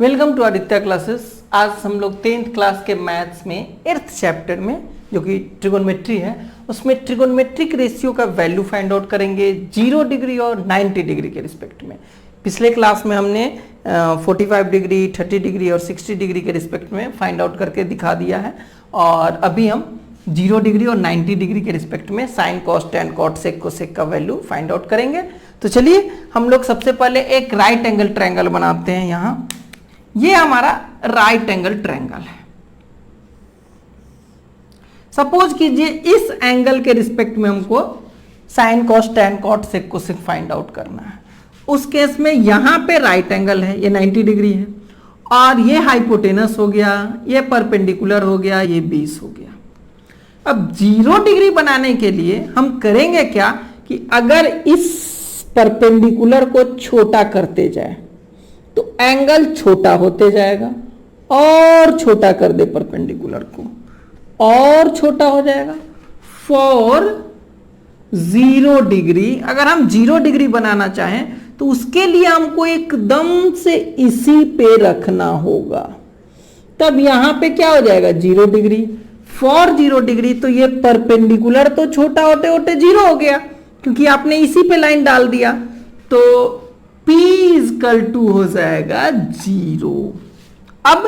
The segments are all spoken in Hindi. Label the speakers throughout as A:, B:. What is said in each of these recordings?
A: Welcome to Aditya classes. आज हम लोग 10th क्लास के मैथ्स में 8th चैप्टर में जो कि ट्रिगोनोमेट्री है उसमें ट्रिगोनोमेट्रिक रेशियो का वैल्यू फाइंड आउट करेंगे 0 डिग्री और 90 डिग्री के रिस्पेक्ट में। पिछले क्लास में हमने 45 डिग्री 30 डिग्री और 60 डिग्री के रिस्पेक्ट में फाइंड आउट करके दिखा दिया है और अभी हम 0 डिग्री और 90 डिग्री के रिस्पेक्ट में sin cos tan cot sec cosec का वैल्यू फाइंड आउट करेंगे। तो चलिए हम लोग सबसे पहले एक राइट एंगल ट्रायंगल बनाते हैं। यहाँ ये हमारा राइट एंगल ट्रायंगल है। सपोज कीजिए इस एंगल के रिस्पेक्ट में हमको sin cos tan cot sec cosec find out करना है। उस केस में यहां पे राइट एंगल है, ये 90 डिग्री है और ये हाइपोटेनस हो गया, ये परपेंडिकुलर हो गया, ये 20 हो गया। अब 0 डिग्री बनाने के लिए हम करेंगे क्या कि अगर इस परपेंडिकुलर को छोटा करते जाए तो एंगल छोटा होते जाएगा और छोटा कर दे परपेंडिकुलर को और छोटा हो जाएगा। फॉर 0 डिग्री अगर हम 0 डिग्री बनाना चाहें तो उसके लिए हमको एकदम से इसी पे रखना होगा। तब यहां पे क्या हो जाएगा 0 डिग्री। फॉर 0 डिग्री तो ये परपेंडिकुलर तो छोटा होते होते 0 हो गया क्योंकि आपने इसी पे लाइन डाल दिया। तो P इक्वल टू हो जाएगा 0। अब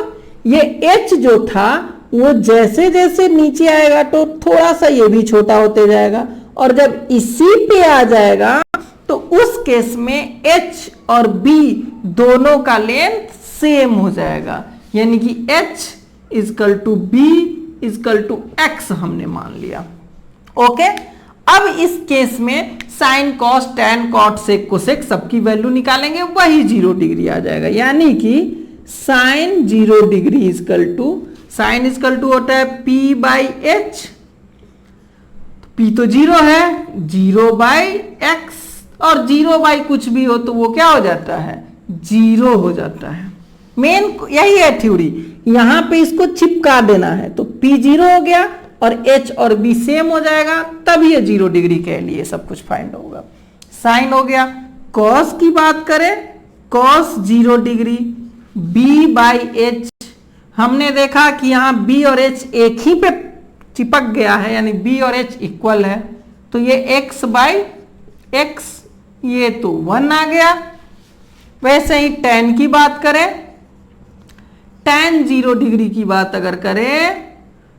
A: ये H जो था वो जैसे जैसे नीचे आएगा तो थोड़ा सा ये भी छोटा होते जाएगा और जब इसी पे आ जाएगा तो उस केस में H और B दोनों का लेंथ सेम हो जाएगा, यानी कि H equal to B equal to X हमने मान लिया। ओके, अब इस केस में sin cos tan cot sec cosec सबकी वैल्यू निकालेंगे, वही 0 डिग्री आ जाएगा। यानी कि sin 0 degree equal to sin equal to होता है P बाई H। P तो 0 है, 0 बाई X और 0 बाई कुछ भी हो तो वो क्या हो जाता है 0 हो जाता है। मेन यही है थ्योरी, यहां पे इसको चिपका देना है तो P 0 हो गया और H और B सेम हो जाएगा, तब ये 0 डिग्री के लिए सब कुछ फाइंड होगा। साइन हो गया। कॉस की बात करें, cos 0 degree B by H, हमने देखा कि यहां B और H एक ही पे चिपक गया है, यानी B और H इक्वल है, तो ये x बाई x ये तो 1 आ गया। वैसे ही tan की बात करें, tan 0 डिग्री की बात अगर करें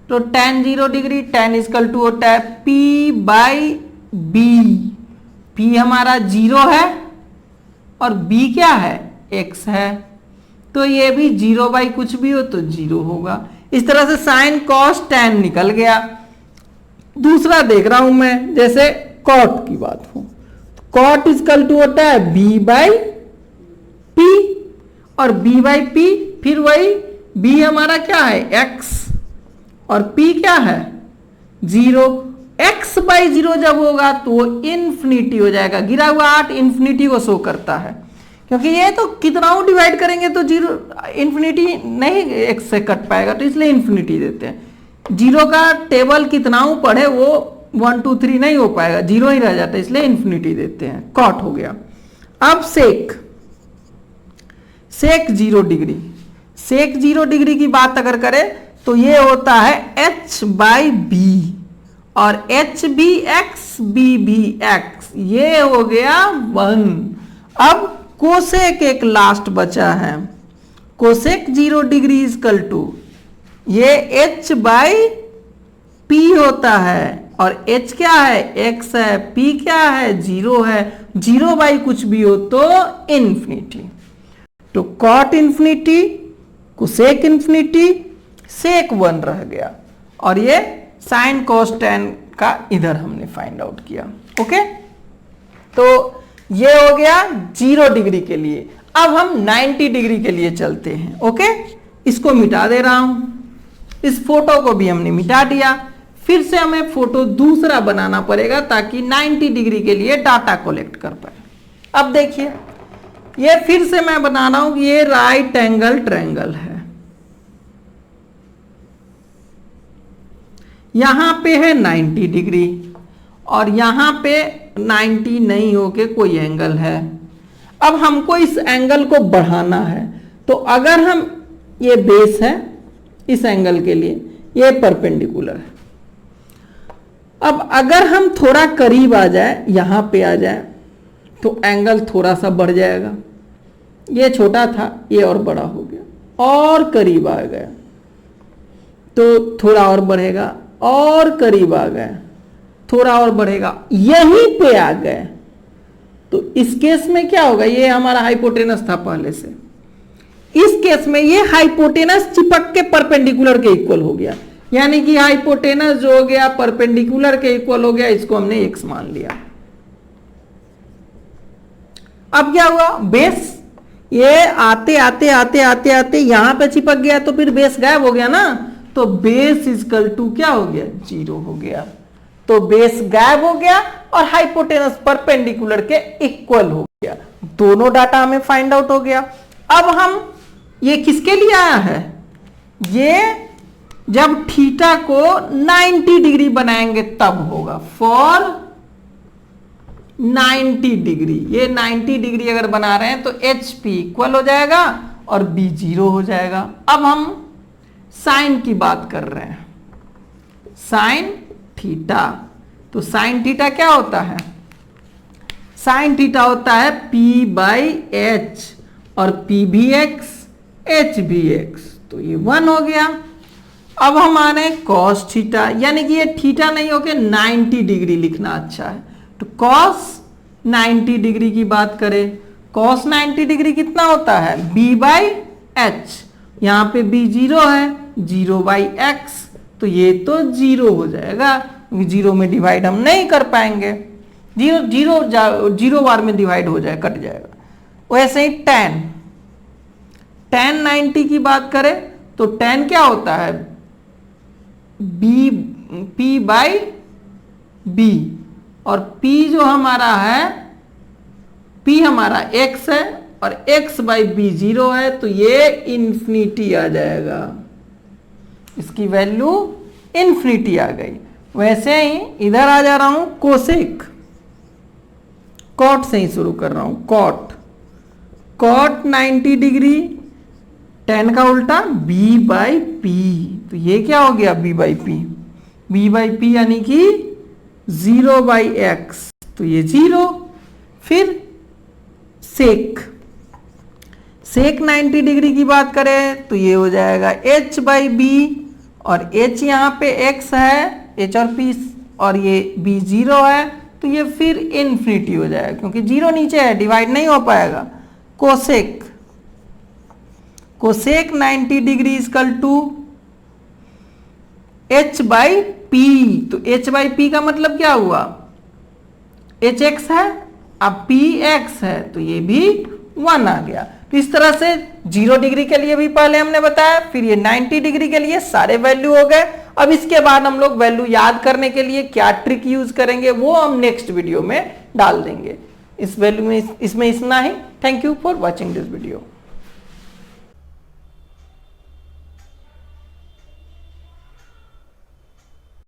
A: तो tan 0 degree tan equal to होता है P बाई B। P हमारा 0 है और B क्या है X है, तो ये भी 0 बाई कुछ भी हो तो 0 होगा। इस तरह से साइन कॉस tan निकल गया। दूसरा देख रहा हूं मैं, जैसे कॉट की बात हो, कॉट इक्वल टू होता है B बाई P और B बाई P फिर वही B हमारा क्या है X और P क्या है 0। X बाई 0 जब होगा तो वो इंफिनिटी हो जाएगा। गिरा हुआ 8 इंफिनिटी को शो करता है क्योंकि ये तो कितनाओं डिवाइड करेंगे तो 0 इंफिनिटी नहीं X से कट पाएगा, तो इसलिए इंफिनिटी देते हैं। 0 का टेबल कितनाओं पढ़े वो 1 2 3 नहीं हो पाएगा, 0 ही रह जाता है, इसलिए इंफिनिटी देते हैं। कॉट हो गया। अब सेक 0 डिग्री, सेक 0 डिग्री की बात अगर करें तो ये होता है H बाई B और H भी X B भी X, ये हो गया 1। अब कोसेक एक लास्ट बचा है, कोसेक 0 डिग्री इक्वल टू ये H बाई P होता है और H क्या है X है, P क्या है 0 है, 0 बाई कुछ भी हो तो इंफिनिटी। तो कॉट इंफिनिटी, कोसेक इंफिनिटी, सेक 1 रह गया और ये साइन कॉस टेन का इधर हमने फाइंड आउट किया। ओके, तो ये हो गया 0 डिग्री के लिए। अब हम 90 डिग्री के लिए चलते हैं। ओके, इसको मिटा दे रहा हूं, इस फोटो को भी हमने मिटा दिया। फिर से हमें फोटो दूसरा बनाना पड़ेगा ताकि 90 डिग्री के लिए डाटा कलेक्ट कर पाए। अब देखिए ये फिर से मैं बना रहा हूं कि ये राइट एंगल ट्रायंगल है। यहां पे है 90 डिग्री और यहां पे 90 नहीं होके कोई एंगल है। अब हमको इस एंगल को बढ़ाना है तो अगर हम, ये बेस है इस एंगल के लिए, ये परपेंडिकुलर है। अब अगर हम थोड़ा करीब आ जाए, यहां पे आ जाए, तो एंगल थोड़ा सा बढ़ जाएगा। ये छोटा था, ये और बड़ा हो गया, और करीब आ गया तो थोड़ा और बढ़ेगा, और करीब आ गए, थोड़ा और बढ़ेगा, यहीं पे आ गए। तो इस केस में क्या होगा, ये हमारा हाइपोटेनस था पहले से, इस केस में ये हाइपोटेनस चिपक के परपेंडिकुलर के इक्वल हो गया, यानी कि हाइपोटेनस जो हो गया परपेंडिकुलर के इक्वल हो गया, इसको हमने x मान लिया। अब क्या हुआ, बेस ये आते आते आते आते आते यहां पे चिपक गया, तो फिर बेस गायब हो गया ना, तो बेस इक्वल टू क्या हो गया, 0 हो गया। तो बेस गायब हो गया और हाइपोटेनस परपेंडिकुलर के इक्वल हो गया। दोनों डाटा हमें फाइंड आउट हो गया। अब हम, ये किसके लिए आया है, ये जब थीटा को 90 डिग्री बनाएंगे तब होगा, फॉर 90 डिग्री। ये 90 डिग्री अगर बना रहे हैं तो HP इक्वल हो जाएगा और B 0 हो जाएगा। अब हम साइन की बात कर रहे हैं, साइन थीटा। तो साइन थीटा क्या होता है, साइन थीटा होता है P/H, और P भी x, H भी x, तो ये 1 हो गया। अब हम आ रहे हैं कॉस थीटा, यानी कि ये थीटा नहीं होके 90 डिग्री लिखना अच्छा है। तो कॉस 90 डिग्री की बात करें, कॉस 90 डिग्री कितना होता है, B/H, यहां पे B 0 है, 0/x, तो ये तो 0 हो जाएगा, 0 में डिवाइड हम नहीं कर पाएंगे, 0 बार में डिवाइड हो जाए, कट जाएगा। वैसे ही tan 90 की बात करें तो tan क्या होता है, P/B, और P जो हमारा है, P हमारा x है और x/B 0 है, तो ये इन्फिनिटी आ जाएगा, इसकी वैल्यू इन्फिनिटी आ गई। वैसे ही इधर आ जा रहा हूं कोसेक, कॉट से ही शुरू कर रहा हूं, कॉट 90 डिग्री, tan का उल्टा B/P, तो ये क्या हो गया, B/P यानी कि 0/x, तो ये 0। फिर सेक 90 डिग्री की बात करें तो ये हो जाएगा H/B, और H यहां पे x है, H और P, और ये B 0 है, तो ये फिर इन्फिनिटी हो जाएगा, क्योंकि 0 नीचे है, डिवाइड नहीं हो पाएगा। Cosec 90 degree equal to H/P, तो H/P का मतलब क्या हुआ, HX है, अब PX है, तो ये भी 1 आ गया। तो इस तरह से 0 डिग्री के लिए भी पहले हमने बताया, फिर ये 90 डिग्री के लिए सारे वैल्यू हो गए। अब इसके बाद हम लोग वैल्यू याद करने के लिए क्या ट्रिक यूज करेंगे वो हम नेक्स्ट वीडियो में डाल देंगे। इस वैल्यू में इसमें इतना ही। Thank you for watching this video.